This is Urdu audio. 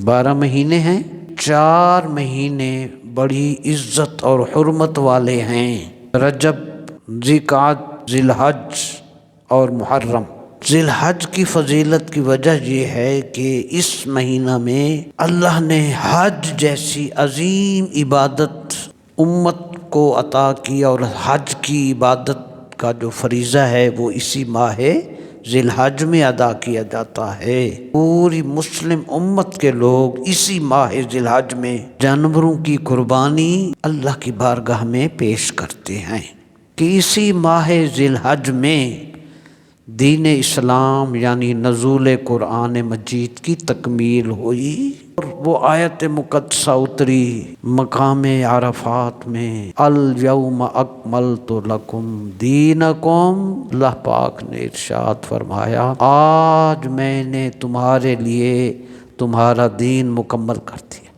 12 مہینے ہیں، 4 مہینے بڑی عزت اور حرمت والے ہیں، رجب، ذی الحج اور محرم۔ ذی الحج کی فضیلت کی وجہ یہ ہے کہ اس مہینہ میں اللہ نے حج جیسی عظیم عبادت امت کو عطا کی، اور حج کی عبادت کا جو فریضہ ہے وہ اسی ماہ ذی الحج میں ادا کیا جاتا ہے۔ پوری مسلم امت کے لوگ اسی ماہ ذی الحج میں جانوروں کی قربانی اللہ کی بارگاہ میں پیش کرتے ہیں کہ اسی ماہ ذی الحج میں دین اسلام یعنی نزول قرآن مجید کی تکمیل ہوئی، اور وہ آیت مقدسہ اتری مقام عرفات میں، الیوم اکملت لکم دینکم۔ اللہ پاک نے ارشاد فرمایا آج میں نے تمہارے لیے تمہارا دین مکمل کر دیا۔